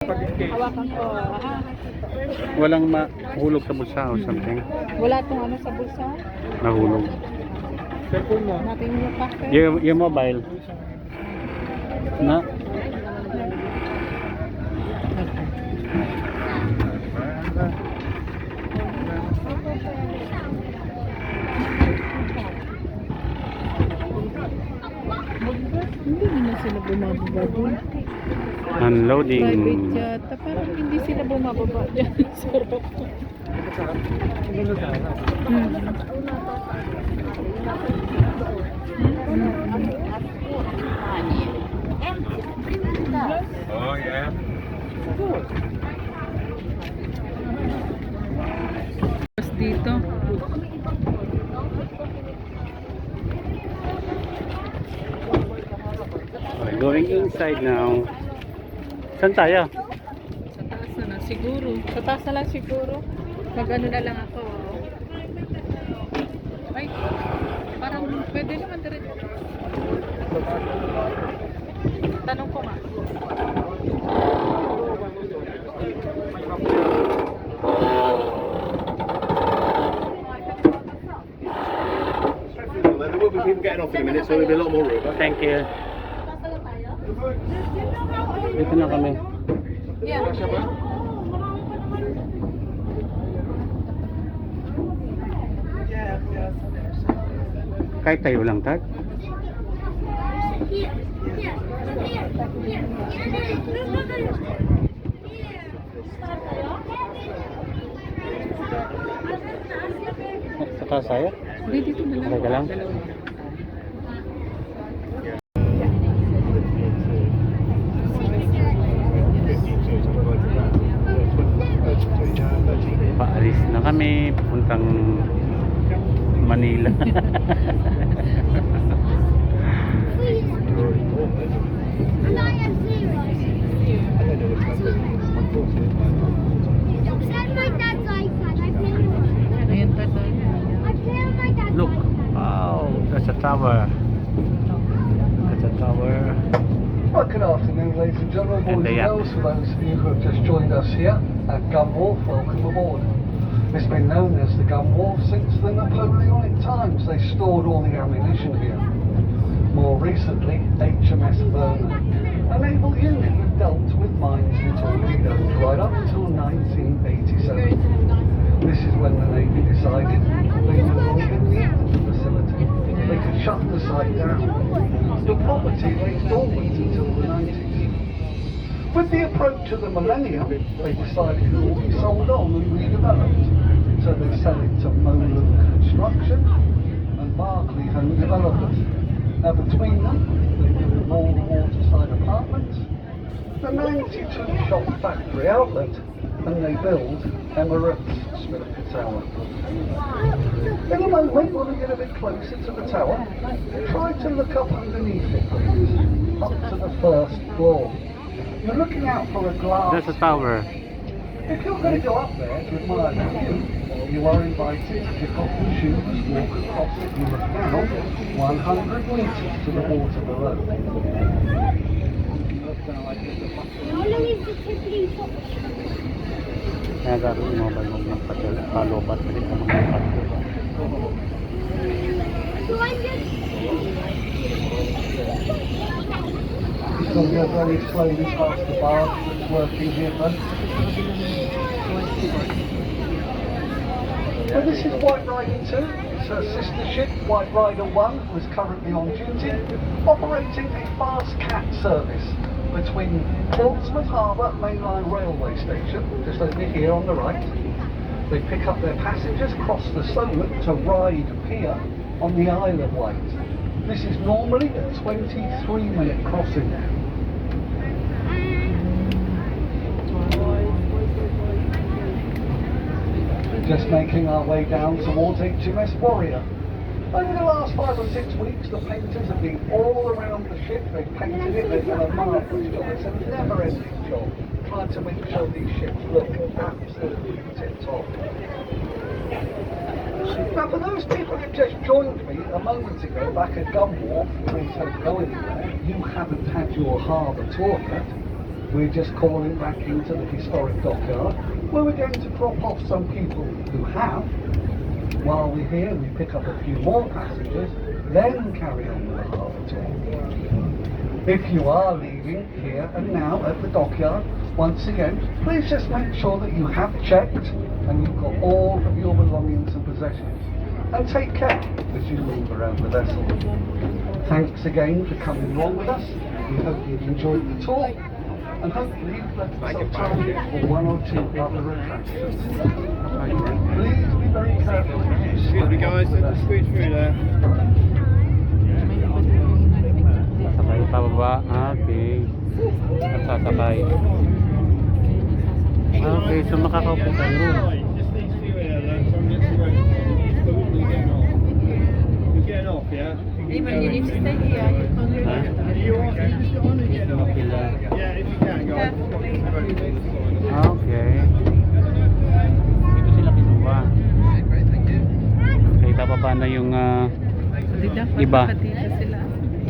Hawakan ko. Walang mahulog sa bulsa o something. Wala tong ano sa bulsa. Nahulog. Natin yung packet. Yung mobile. Na? Hindi naman sila bumababa doon. Unloading. Private yata. Parang hindi sila bumababa dyan. Sarap. Oh yeah. Tapos dito. Okay, going inside now. Saan tayo? Sa taas na lang siguro. Sa taas na lang siguro. Mag-ano na lang ako. Ay, parang pwede naman diretso. Tanong ko nga. There will be people getting off in a minute, so there'll be a lot more room. Thank you. Dito na kami. Yeah. Kahit tayo lang, Tad. Sa kasaya? Hindi, dito na lang. Okay ka lang? Paalis na kami, pupuntang Manila. Ayan pa tayo. Look, wow, that's a tower. That's a tower. Well, good afternoon, ladies and gentlemen, boys And and girls. For those of you who have just joined us here at Gunwarf, welcome aboard. It's been known as the Gunwarf since the Napoleonic times. They stored all the ammunition here. More recently, HMS Vernon, a naval unit that dealt with mines and torpedoes right up until 1987. This is when the Navy decided they no longer needed the facility. They could shut the site down. The property lay dormant until the 90s. With the approach of the millennium, they decided it would be sold on and redeveloped. So they sell it to Molan Construction and Barclay Home Developers. Now between them, they built more waterside apartments, the 92-shop factory outlet, and they build Emirates Spinnaker Tower. In a moment, when we get a bit closer to the tower, try to look up underneath it, please, up to the first floor. You're looking out for a glass. That's a tower. If you're going to go up there to admire the view, you are invited to pick off your shoes, walk across it and look down 100 metres to the water below. How long is the tipping for? Kaya gagawin mo ba yung magpalobat rin ang mga patuloy? Just going to go very slowly past the barge that's working here, then. Well, this is White Rider 2. It's her sister ship, White Rider 1, was currently on duty, operating a fast cat service between Portsmouth Harbour Mainline Railway Station, just over here on the right. They pick up their passengers, cross the Solent to Ryde Pier on the Isle of Wight. This is normally a 23-minute crossing. Just making our way down towards HMS Warrior. Over the last 5 or 6 weeks, the painters have been all around the ship. They've painted it, they've done a marvellous job. It's a never-ending job, trying to make sure these ships look absolutely tip-top. Now, for those people who just joined me a moment ago back at Gunwarf, please don't go anywhere. You haven't had your harbour tour yet. We're just calling back into the historic dockyard, where we're going to drop off some people who have. While we're here, we pick up a few more passengers, then carry on with the harbour tour. If you are leaving here and now at the dockyard, once again, please just make sure that you have checked and you've got all of your belongings and possessions. And take care as you move around the vessel. Thanks again for coming along with us. We hope you've enjoyed the tour, and hopefully you've left some time for one or two other attractions. Please be very careful. Excuse me guys, squeeze through there. Sasakay pababa. Okay. At sasakay. Okay, so makakaupo tayo. You're getting off, yeah? Even you need to stay here. You can't do that. Yeah, if you can, guys. Okay. Dito sila kinuha. Okay, bababa na yung iba.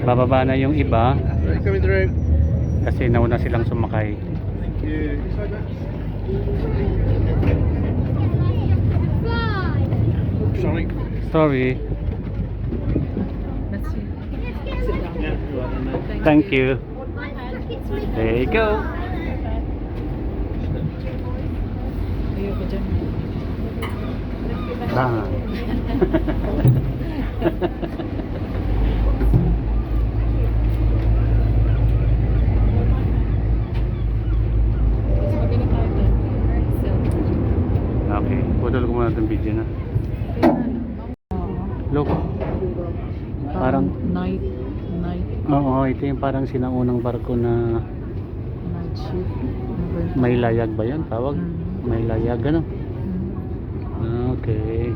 Bababa na yung iba. Coming through. Kasi nauna silang sumakay. Thank you. Sorry. Sorry. That's it. Thank you. There you go. Ayoko dyan. Ah. Sabi na tayo doon. Okay, putol ko muna itong video na. Look. Parang night. oo, ito yung parang sinaunang barko na Night shift. may layag ba yan? Tawag? May layag, ano? Okay.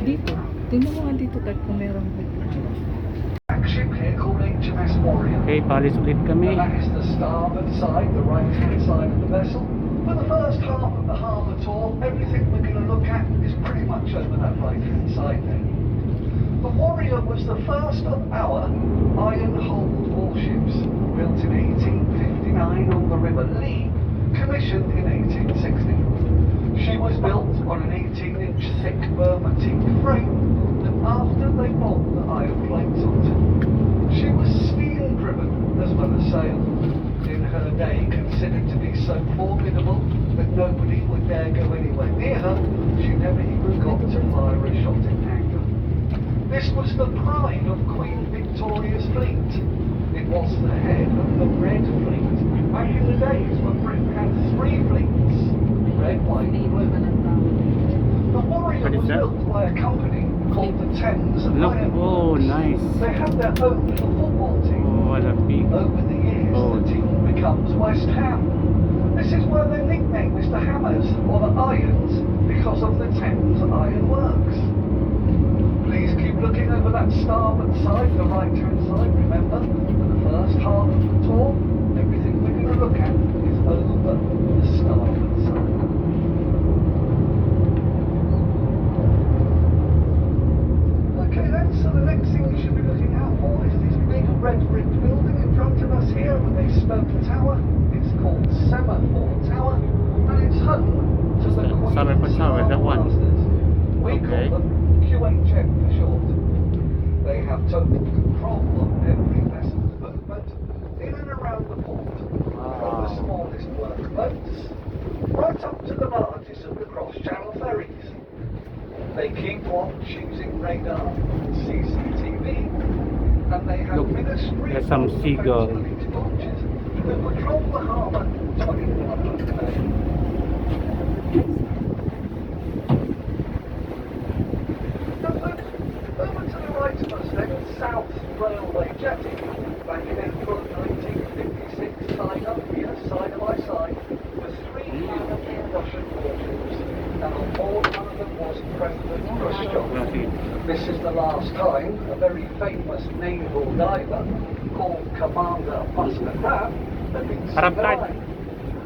Dito. Tingnan mo nga dito tag kung meron ko. Ship here called HMS Warrior. Okay, palis ulit kami. That is the starboard side, the right-hand side of the vessel. For the first half of the harbour tour, everything we're going to look at is pretty much over that right-hand side there. The Warrior was the first of our iron-hulled warships, built in 1859 on the River Lee, commissioned in 1860. She was built on an 18-inch thick Burma teak frame, and after they bombed the iron plates onto it, she was steam-driven as well as sail. In her day, considered to be so formidable that nobody would dare go anywhere near her, she never even got to fire a shot in anger. This was the pride of Queen Victoria's fleet. It was the head of the Red Fleet, back in the days when Britain had 3 fleets, red, white and blue. The Warrior What is was that? built by a company called the Thames Look, Iron oh, Works. nice. They had their own little football team. Oh, what a big. Over the years, Oh. the team becomes West Ham. This is where their nickname is the Hammers, or the Irons, because of the Thames Iron Works. Please keep looking over that starboard side, the right-hand side. Remember, for the first half of the tour, everything we're going to look at is over the starboard side. Okay then, so the next thing we should be looking out for is this big red brick building in front of us here with a stone tower. It's called Semaphore Tower, and it's home to the Quays Semaphore Tower, that one? Masters. We Okay. call them QHM for short. They have total control of every vessel's movement in and around the port, from the smallest workboats right up to the largest of the cross-channel ferries. They keep watch using radar and CCTV, and they have Look, ministry there's some of seagull. defence fleet launches that patrol the harbour 24 hours a day. Over to the right of us then, South Railway Jetty. Back in April 1956, tied up here, side by side, were 3 enemy Russian warships, and on board one of them was President Khrushchev. This is the last time a very famous naval diver called Commander Muscat had been seen Harap tayo. alive.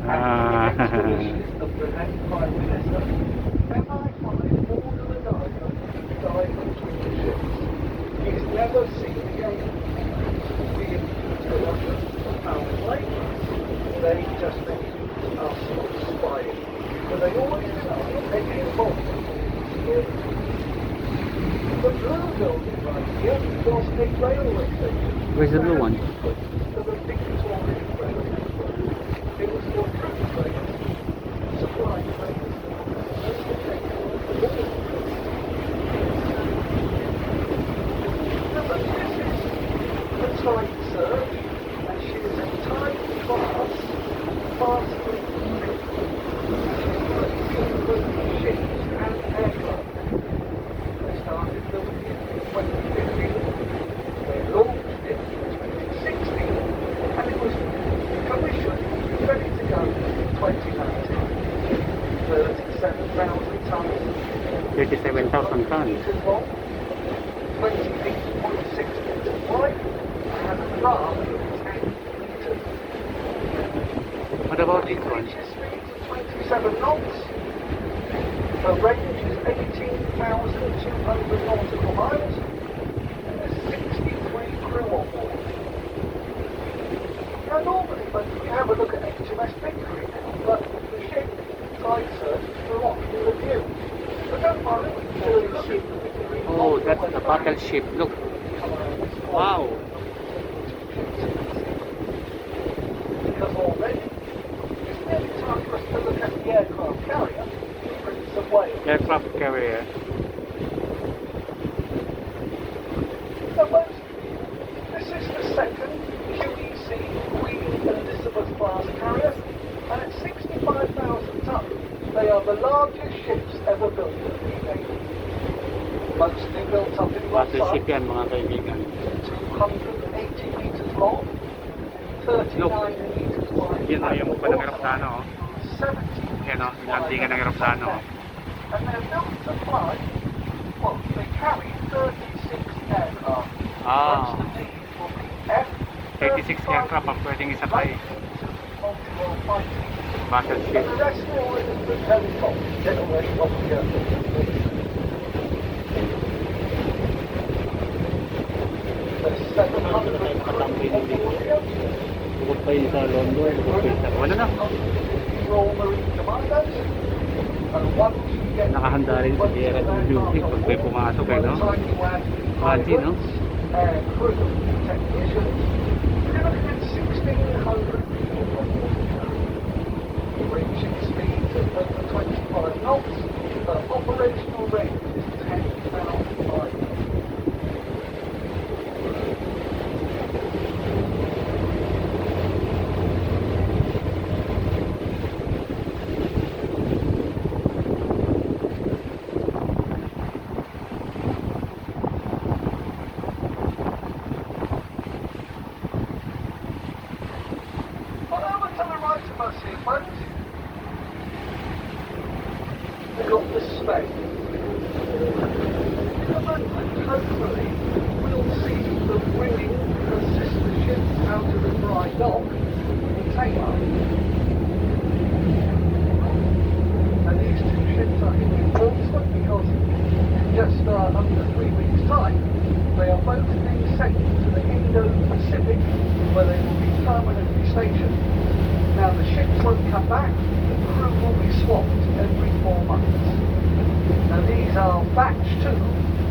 And the expedition of the then Prime Minister, MI5 ordered a diver to dive between the ships. He's never seen again. The They just think us spying. But they always know they're involved. The blue building right here was a railway station. Where's the blue one? The big Victorian railway. It was for fruit trains, supply trains. The time surge, and she is a time class fastly moving ships and aircraft. They started building it in 2015, they launched it in 2016, and it was commissioned, ready to go in 2019. 37,000 tons. 37,000 tons. Meters long, 28.6 meters wide, and a large of 10 meters. What about this one? Reaches speeds of 27 knots. Her range is 18,200 nautical miles, and there's 63 crew on board. Now normally when we have a look at HMS Victory now, but the ship tide surge is blocked in the view. But don't worry, we'll look at the Victory. Oh, that's the battleship. Look. Wow. Because already, it's nearly time for us to look at the aircraft carrier, Prince of Wales. Aircraft carrier. So most, this is the second QEC Queen Elizabeth class carrier, and at 65,000 tons, they are the largest ships ever built in the Navy. Mostly built up in Battleship yan mga kaibigan. 280 meters long, 39 meters wide. Yan o, yung pa ng aeroplano. 70 Yan o, landingan ng aeroplano. and they're built to fly, well, they carry 36 aircraft. Ah. Most of these will be F-35 36 aircraft ang pwedeng isakay. multiple fighting. And Battleship. the rest all is the helicopter, get away from the There's 700 crew on board here. Bukod pa yun sa London. Bukod pa yun sa... Wala na. Royal Marine Commandos. And once you get Nakahanda rin sa Sierra ng duty pag may pumasok eh, no? Fancy, no? And crew technicians. You're looking at 1,600 people on board here. Reaching speeds of over 25 knots. The operational range is 10,000 miles. We've got the space. Hopefully, we'll see the winning the sister ship out of the dry dock in Tamar. And these two ships are in Portsmouth because in just under 3 weeks' time, they are both being sent to the Indo-Pacific where they will be permanently stationed. Now the ships won't come back, the crew will be swapped every 4 months. Now these are batch 2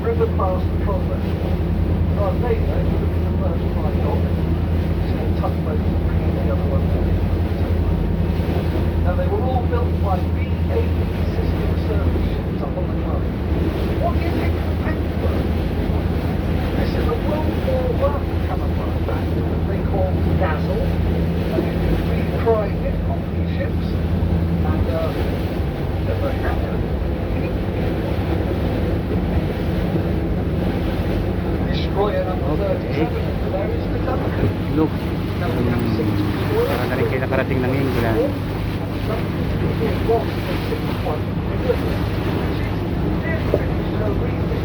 river fast trawlers. Now they would have been the first dry dock. Small tugboats and the other ones. Now they were all built by BAE system service ships up on the coast. What is it for? This is a World War I camouflage bag that they call Dazzle. And you can reprice it on these ships. And they're very happy. Destroyer number 37, there is the Duncan. Look. Now we have 6 destroyers. Para na rin kayo nakarating ng England. It was the 6th one in Britain, which is finished her refit.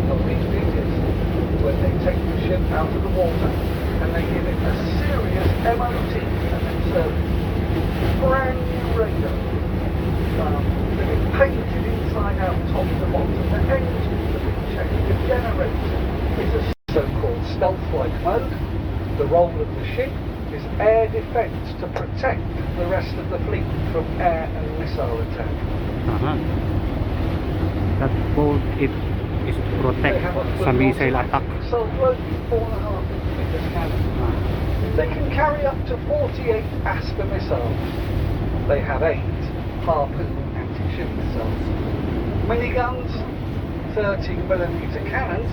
A refit is when they take the ship out of the water and they give it a serious MOT and then service. Brand new radar. They've been painted inside out, top to bottom. The engines have been checked. The generator is a so-called stealth-like mode. The role of the ship is air defence to protect the rest of the fleet from air and missile attack. That boat it is to protect sa missile attack. So floating 4.5 meters cannon. They can carry up to 48 Aster missiles. They have 8 Harpoon anti-ship missiles. Miniguns, 13mm cannons.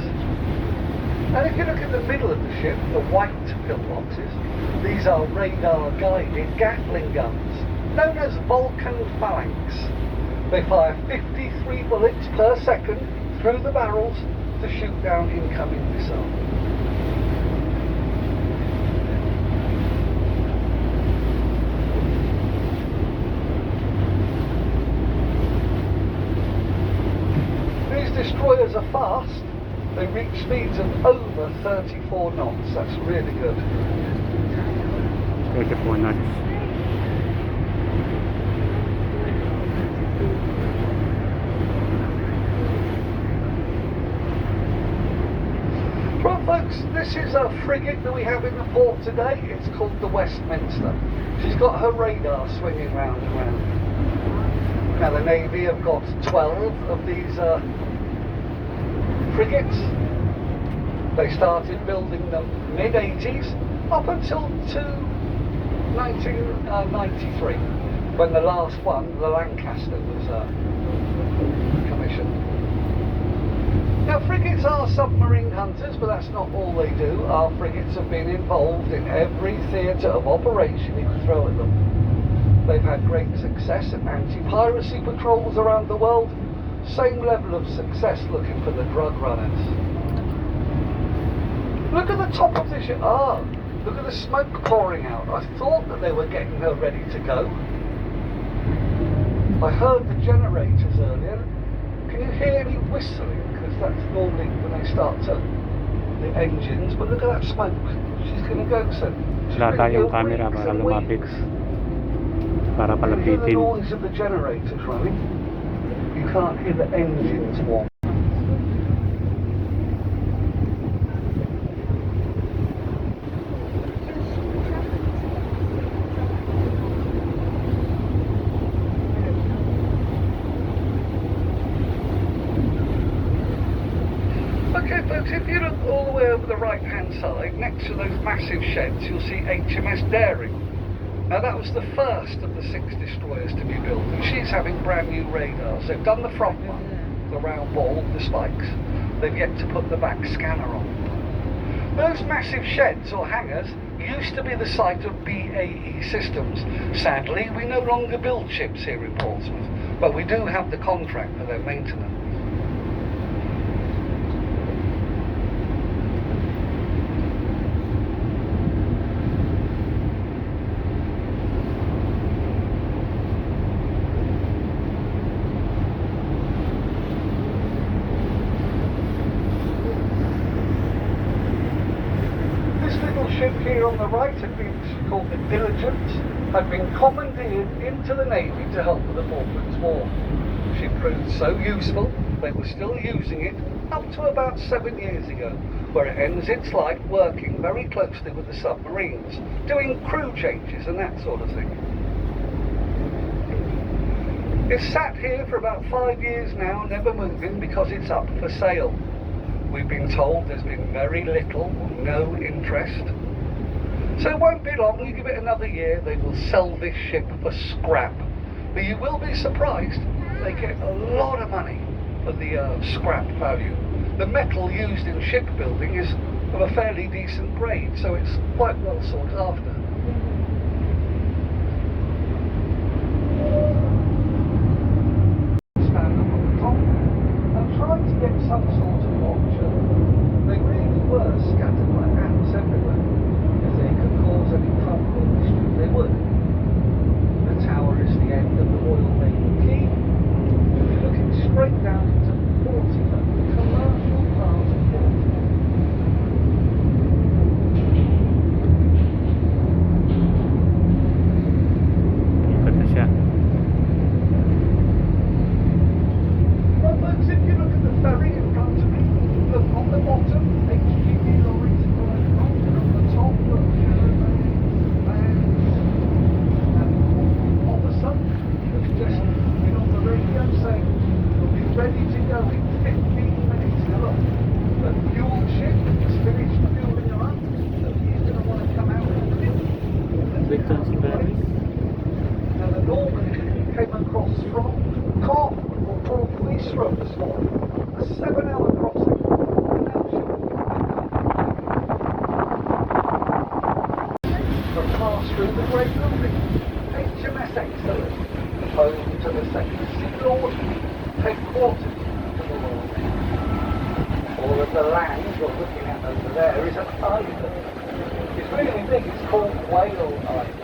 And if you look at the middle of the ship, the white pillboxes, these are radar-guided Gatling guns, known as Vulcan Phalanx. They fire 53 bullets per second through the barrels to shoot down incoming missiles. These destroyers are fast. They reach speeds of over 34 knots. That's really good. 34 knots. Well, folks, this is a frigate that we have in the port today. It's called the Westminster. She's got her radar swinging round and round. Now, the Navy have got 12 of these frigates. They started building them mid-80s up until 1993, when the last one, the Lancaster, was commissioned. Now, frigates are submarine hunters, but that's not all they do. Our frigates have been involved in every theatre of operation you can throw at them. They've had great success at anti-piracy patrols around the world. Same level of success looking for the drug runners. Look at the top of the ship. Look at the smoke pouring out. I thought that they were getting her ready to go. I heard the generators earlier. Can you hear any whistling? Because that's normally when they start the engines. But look at that smoke. She's going to go soon. Wala tayong camera para lumapit. Para You hear the palapitin. noise of the generators running. You can't hear the engines warm. Okay folks, if you look all the way over the right hand side, next to those massive sheds, you'll see HMS Daring. Now that was the first of the 6 destroyers to be built, and she's having brand new radars. They've done the front one, the round ball, the spikes. They've yet to put the back scanner on. Those massive sheds or hangars used to be the site of BAE Systems. Sadly, we no longer build ships here in Portsmouth, but we do have the contract for their maintenance. Ship here on the right had been called the Diligence, had been commandeered into the Navy to help with the Falklands War. She proved so useful, they were still using it up to about 7 years ago, where it ends its life working very closely with the submarines, doing crew changes and that sort of thing. It's sat here for about 5 years now, never moving, because it's up for sale. We've been told there's been very little or no interest. So it won't be long, you give it another year, they will sell this ship for scrap. But you will be surprised, they get a lot of money for the scrap value. The metal used in shipbuilding is of a fairly decent grade, so it's quite well sought after. Stand up on the top and try to get some sort of launcher. They really were scattered like ants everywhere. If they could cause any trouble or mischief, they would. The tower is the end of the Royal Navy Quay. You're looking straight down into Portsmouth, the commercial part of Portsmouth. Britain's Paris. Now the Normans came across from Cork or Portsmouth from this morning. A 7-hour crossing. And now she'll pass through the great building. HMS Excellent, home to the Second Sea Lord, headquarters to the Royal Navy. All of the land you're looking at over there is an island. It's really big, it's called Whale Island.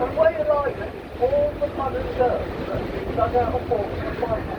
And Whale Island is all the mud and dirt that has been dug out of Portsmouth by now.